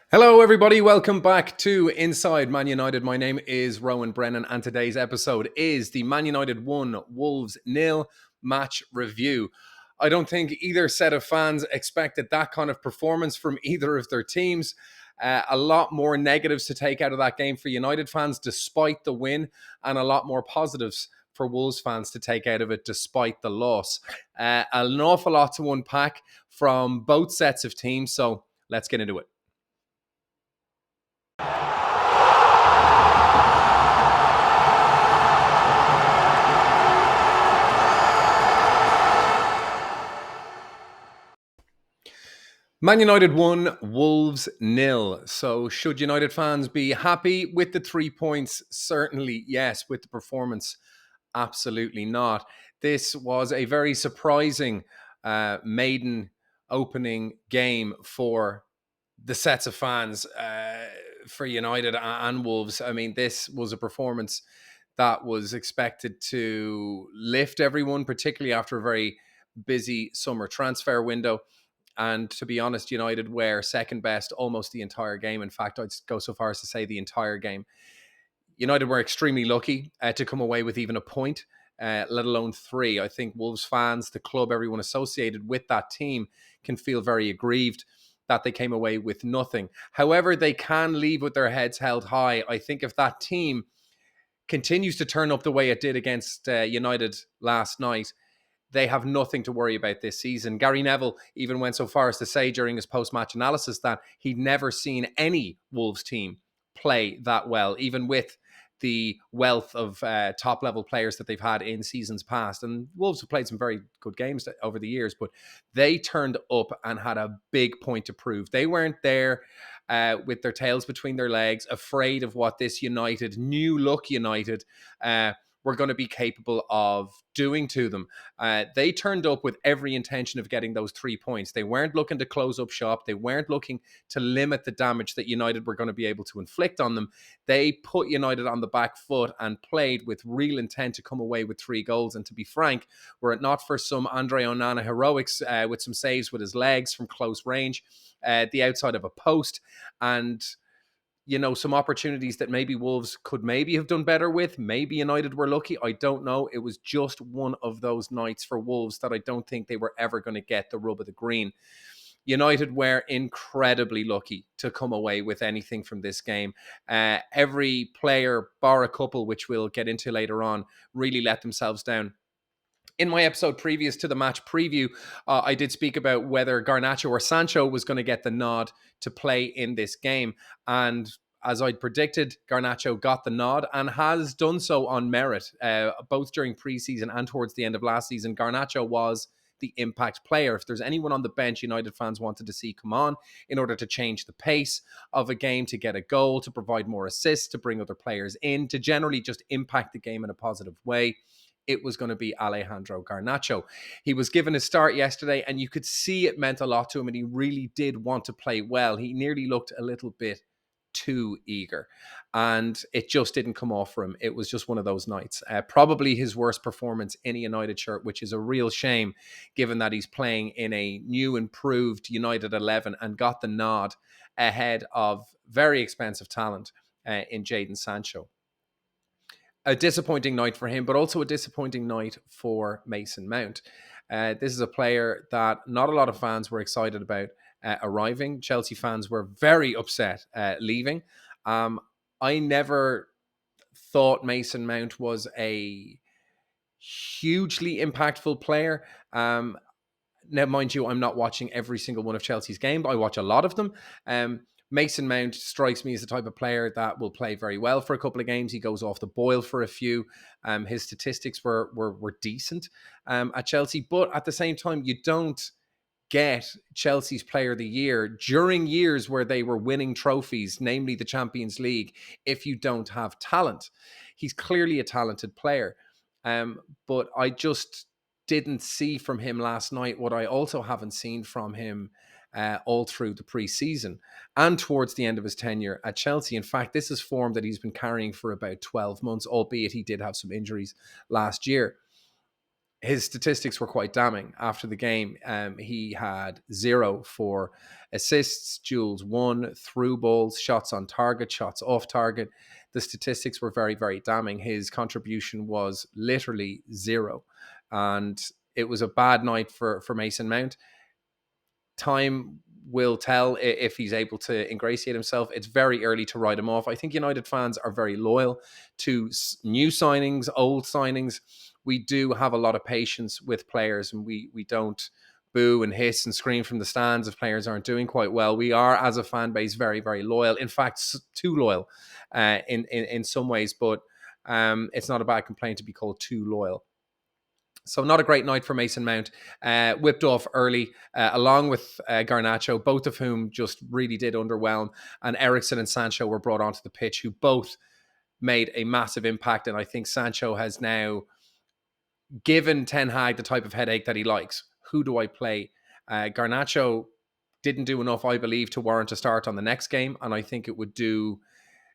Hello, everybody. Welcome back to Inside Man United. My name is Rowan Brennan, and today's episode is the Man United 1 Wolves nil match review. I don't think either set of fans expected that kind of performance from either of their teams. A lot more negatives to take out of that game for United fans, despite the win, and a lot more positives for Wolves fans to take out of it, despite the loss. An awful lot to unpack from both sets of teams, so let's get into it. Man United 1, Wolves nil. So, should United fans be happy with the 3 points? Certainly, yes. With the performance, absolutely not. This was a very surprising maiden opening game for the sets of fans for United and Wolves. I mean, this was a performance that was expected to lift everyone, particularly after a very busy summer transfer window. And to be honest, United were second best almost the entire game. In fact, I'd go so far as to say the entire game. United were extremely lucky to come away with even a point, let alone three. I think Wolves fans, the club, everyone associated with that team can feel very aggrieved that they came away with nothing. However, they can leave with their heads held high. I think if that team continues to turn up the way it did against United last night, they have nothing to worry about this season. Gary Neville even went so far as to say during his post-match analysis that he'd never seen any Wolves team play that well, even with the wealth of top-level players that they've had in seasons past. And Wolves have played some very good games over the years, but they turned up and had a big point to prove. They weren't there with their tails between their legs, afraid of what this United, new look United, were going to be capable of doing to them. They turned up with every intention of getting those 3 points. They weren't looking to close up shop. They weren't looking to limit the damage that United were going to be able to inflict on them. They put United on the back foot and played with real intent to come away with 3 goals. And to be frank, were it not for some Andre Onana heroics with some saves with his legs from close range, the outside of a post, and some opportunities that maybe Wolves could maybe have done better with. Maybe United were lucky. I don't know. It was just one of those nights for Wolves that I don't think they were ever going to get the rub of the green. United were incredibly lucky to come away with anything from this game. Every player, bar a couple, which we'll get into later on, really let themselves down. In my episode previous to the match preview, I did speak about whether Garnacho or Sancho was going to get the nod to play in this game. And as I'd predicted, Garnacho got the nod and has done so on merit, both during preseason and towards the end of last season. Garnacho was the impact player. If there's anyone on the bench United fans wanted to see come on in order to change the pace of a game, to get a goal, to provide more assists, to bring other players in, to generally just impact the game in a positive way, it was going to be Alejandro Garnacho. He was given a start yesterday, and you could see it meant a lot to him, and he really did want to play well. He nearly looked a little bit too eager, and it just didn't come off for him. It was just one of those nights. Probably his worst performance in a United shirt, which is a real shame, given that he's playing in a new, improved United 11 and got the nod ahead of very expensive talent in Jadon Sancho. A disappointing night for him, but also a disappointing night for Mason Mount. This is a player that not a lot of fans were excited about arriving. Chelsea fans were very upset leaving. I never thought Mason Mount was a hugely impactful player. Now, mind you, I'm not watching every single one of Chelsea's games. I watch a lot of them. Mason Mount strikes me as the type of player that will play very well for a couple of games. He goes off the boil for a few. His statistics were decent at Chelsea, but at the same time, you don't get Chelsea's Player of the Year during years where they were winning trophies, namely the Champions League, if you don't have talent. He's clearly a talented player, but I just didn't see from him last night what I also haven't seen from him all through the preseason and towards the end of his tenure at Chelsea. In fact, this is form that he's been carrying for about 12 months, albeit he did have some injuries last year. his statistics were quite damning after the game. He had 0 for assists, duels won, through balls, shots on target, shots off target. The statistics were very, very damning. His contribution was literally 0. And it was a bad night for Mason Mount. Time will tell if he's able to ingratiate himself. It's very early to write him off. I think United fans are very loyal to new signings, old signings. We do have a lot of patience with players, and we don't boo and hiss and scream from the stands if players aren't doing quite well. We are, as a fan base, very, very loyal. In fact, too loyal in some ways, but it's not a bad complaint to be called too loyal. So not a great night for Mason Mount. Whipped off early, along with Garnacho, both of whom just really did underwhelm. And Eriksen and Sancho were brought onto the pitch, who both made a massive impact. And I think Sancho has now given Ten Hag the type of headache that he likes. Who do I play? Garnacho didn't do enough, I believe, to warrant a start on the next game. And I think it would do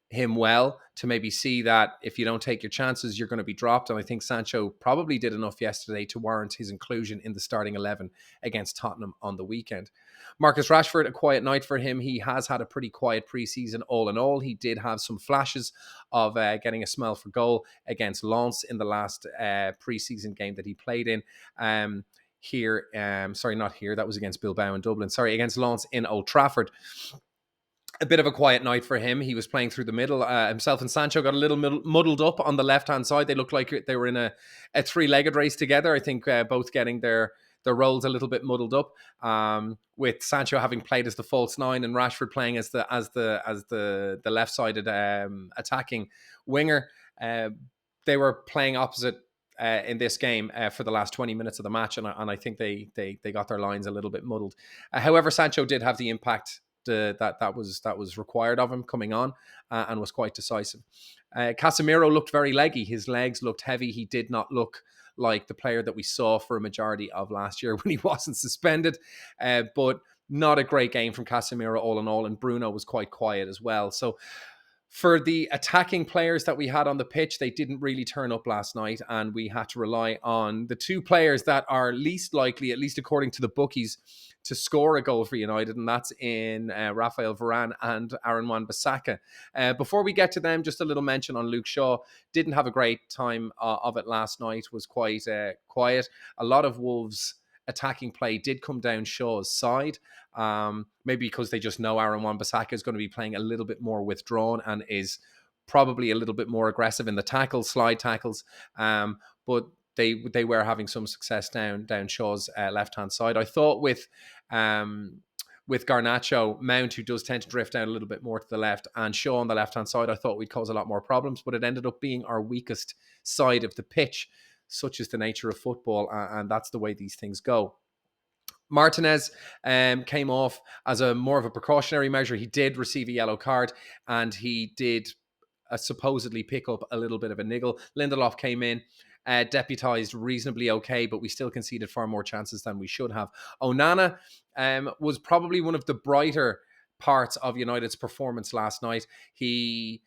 him well to maybe see that if you don't take your chances, you're going to be dropped. And I think Sancho probably did enough yesterday to warrant his inclusion in the starting 11 against Tottenham on the weekend. Marcus Rashford, a quiet night for him. He has had a pretty quiet preseason all in all. He did have some flashes of getting a smell for goal against Lens in the last preseason game that he played in. Not here. That was against Bilbao and Dublin. Against Lens in Old Trafford. A bit of a quiet night for him. He was playing through the middle. Himself and Sancho got a little muddled up on the left-hand side. They looked like they were in a three-legged race together. I think both getting their roles a little bit muddled up. With Sancho having played as the false nine and Rashford playing as the left-sided attacking winger. They were playing opposite in this game for the last 20 minutes of the match, and I think they got their lines a little bit muddled. However, Sancho did have the impact that was required of him coming on, and was quite decisive. Casemiro looked very leggy. His legs looked heavy. He did not look like the player that we saw for a majority of last year when he wasn't suspended. But not a great game from Casemiro all in all, and Bruno was quite quiet as well. So for the attacking players that we had on the pitch, they didn't really turn up last night, and we had to rely on the two players that are least likely, at least according to the bookies, to score a goal for United, and that's in Rafael Varane and Aaron Wan-Bissaka. Before we get to them, just a little mention on Luke Shaw. Didn't have a great time of it last night, was quite quiet. A lot of Wolves' attacking play did come down Shaw's side. Maybe because they just know Aaron Wan-Bissaka is going to be playing a little bit more withdrawn and is probably a little bit more aggressive in the tackles, slide tackles. But they were having some success down Shaw's left-hand side. I thought with Garnacho, Mount, who does tend to drift down a little bit more to the left, and Shaw on the left-hand side, I thought we'd cause a lot more problems, but it ended up being our weakest side of the pitch. Such is the nature of football, and that's the way these things go. Martinez came off as a more of a precautionary measure. He did receive a yellow card, and he did supposedly pick up a little bit of a niggle. Lindelof came in, deputised reasonably okay, but we still conceded far more chances than we should have. Onana was probably one of the brighter parts of United's performance last night. He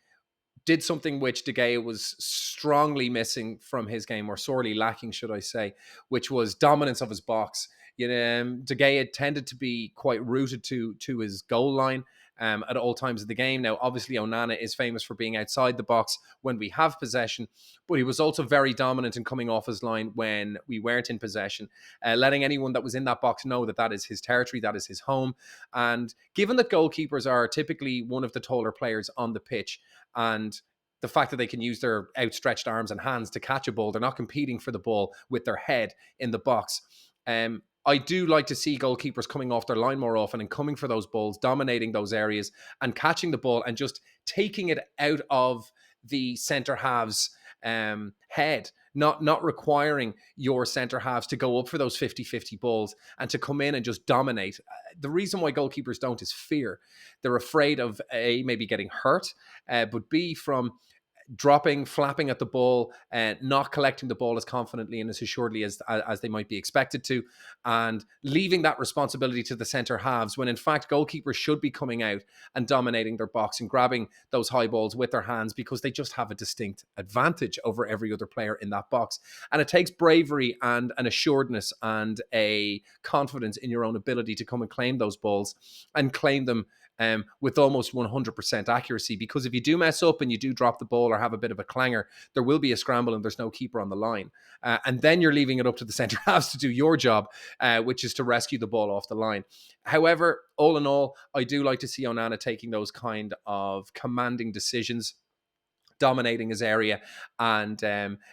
did something which De Gea was strongly missing from his game, or sorely lacking, should I say, which was dominance of his box. De Gea tended to be quite rooted to his goal line at all times of the game. Now, obviously, Onana is famous for being outside the box when we have possession, but he was also very dominant in coming off his line when we weren't in possession, letting anyone that was in that box know that is his territory, that is his home. And given that goalkeepers are typically one of the taller players on the pitch, and the fact that they can use their outstretched arms and hands to catch a ball, they're not competing for the ball with their head in the box. I do like to see goalkeepers coming off their line more often and coming for those balls, dominating those areas and catching the ball and just taking it out of the centre halves head, not requiring your centre halves to go up for those 50-50 balls and to come in and just dominate. The reason why goalkeepers don't is fear. They're afraid of A, maybe getting hurt, but B, from dropping, flapping at the ball, not collecting the ball as confidently and as assuredly as they might be expected to, and leaving that responsibility to the centre halves when in fact goalkeepers should be coming out and dominating their box and grabbing those high balls with their hands because they just have a distinct advantage over every other player in that box. And it takes bravery and an assuredness and a confidence in your own ability to come and claim those balls and claim them with almost 100% accuracy. Because if you do mess up and you do drop the ball or have a bit of a clanger, there will be a scramble and there's no keeper on the line. And then you're leaving it up to the centre halves to do your job, which is to rescue the ball off the line. However, all in all, I do like to see Onana taking those kind of commanding decisions, dominating his area and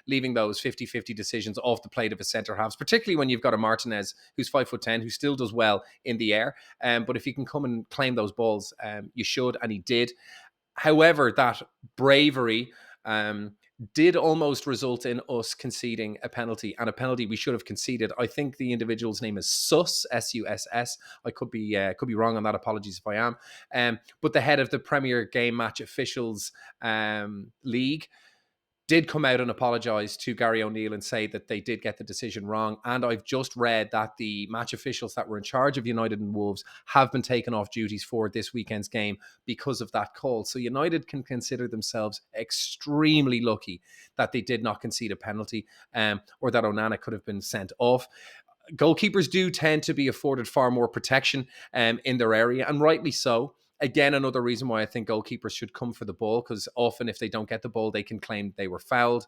leaving those 50-50 decisions off the plate of his centre halves, particularly when you've got a Martinez who's 5'10", who still does well in the air. But if you can come and claim those balls, you should, and he did. However, that bravery did almost result in us conceding a penalty, and a penalty we should have conceded. I think the individual's name is Suss, S-U-S-S. I could be wrong on that. Apologies if I am. But the head of the Premier Game Match Officials League did come out and apologise to Gary O'Neill and say that they did get the decision wrong. And I've just read that the match officials that were in charge of United and Wolves have been taken off duties for this weekend's game because of that call. So United can consider themselves extremely lucky that they did not concede a penalty, or that Onana could have been sent off. Goalkeepers do tend to be afforded far more protection in their area, and rightly so. Again, another reason why I think goalkeepers should come for the ball, because often if they don't get the ball, they can claim they were fouled.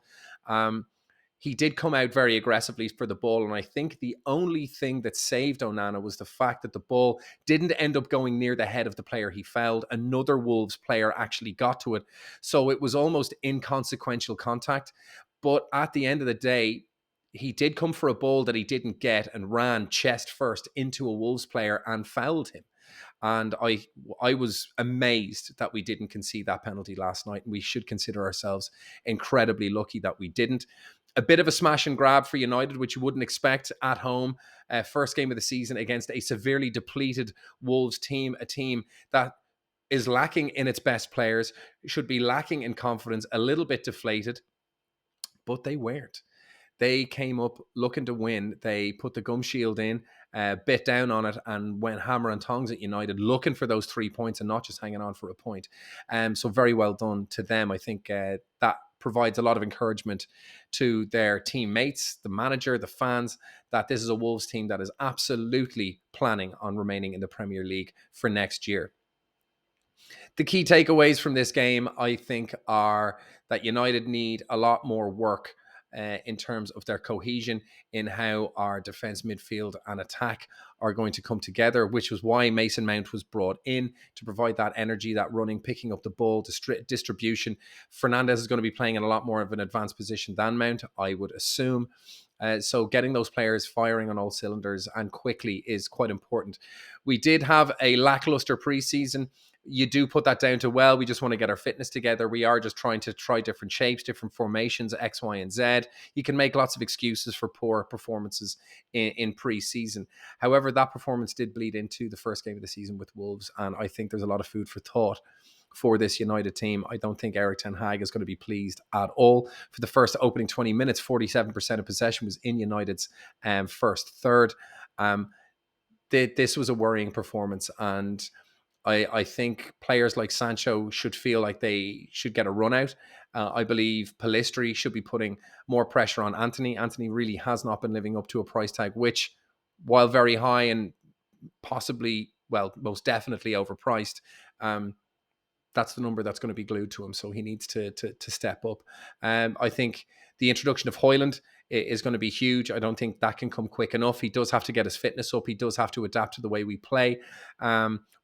He did come out very aggressively for the ball, and I think the only thing that saved Onana was the fact that the ball didn't end up going near the head of the player he fouled. Another Wolves player actually got to it, so it was almost inconsequential contact. But at the end of the day, he did come for a ball that he didn't get and ran chest first into a Wolves player and fouled him. And I was amazed that we didn't concede that penalty last night. And we should consider ourselves incredibly lucky that we didn't. A bit of a smash and grab for United, which you wouldn't expect at home. First game of the season against a severely depleted Wolves team, a team that is lacking in its best players, should be lacking in confidence, a little bit deflated, but they weren't. They came up looking to win. They put the gum shield in, bit down on it, and went hammer and tongs at United, looking for those 3 points and not just hanging on for a point. So very well done to them. I think that provides a lot of encouragement to their teammates, the manager, the fans, that this is a Wolves team that is absolutely planning on remaining in the Premier League for next year. The key takeaways from this game, I think, are that United need a lot more work in terms of their cohesion in how our defence, midfield and attack are going to come together, which was why Mason Mount was brought in to provide that energy, that running, picking up the ball, distribution. Fernandes is going to be playing in a lot more of an advanced position than Mount, I would assume. So getting those players firing on all cylinders and quickly is quite important. We did have a lackluster preseason. You do put that down to, well, we just want to get our fitness together. We are just trying to try different shapes, different formations, X, Y, and Z. You can make lots of excuses for poor performances in pre-season. However, that performance did bleed into the first game of the season with Wolves, and I think there's a lot of food for thought for this United team. I don't think Erik ten Hag is going to be pleased at all. For the first opening 20 minutes, 47% of possession was in United's first third. This was a worrying performance, and I think players like Sancho should feel like they should get a run out. I believe Pellistri should be putting more pressure on Antony. Antony really has not been living up to a price tag, which, while very high and possibly, well, most definitely overpriced, that's the number that's going to be glued to him. So he needs to step up. I think the introduction of Højlund is going to be huge. I don't think that can come quick enough. He does have to get his fitness up. He does have to adapt to the way we play.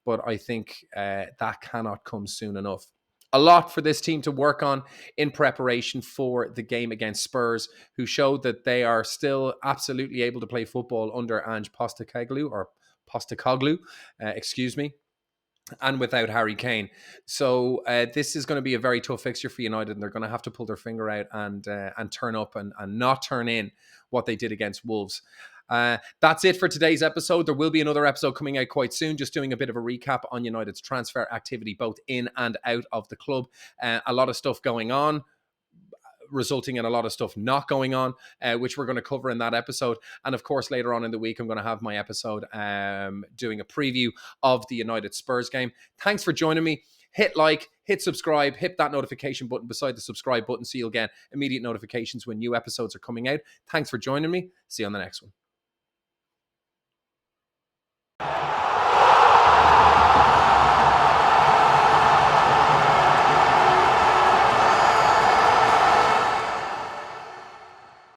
But I think that cannot come soon enough. A lot for this team to work on in preparation for the game against Spurs, who showed that they are still absolutely able to play football under Ange Postecoglou, excuse me, and without Harry Kane. So this is going to be a very tough fixture for United, and they're going to have to pull their finger out and turn up and not turn in what they did against Wolves. That's it for today's episode. There will be another episode coming out quite soon, just doing a bit of a recap on United's transfer activity, both in and out of the club. A lot of stuff going on, resulting in a lot of stuff not going on, which we're going to cover in that episode. And of course, later on in the week, I'm going to have my episode doing a preview of the United Spurs game. Thanks for joining me. Hit like, hit subscribe, hit that notification button beside the subscribe button so you'll get immediate notifications when new episodes are coming out. Thanks for joining me. See you on the next one.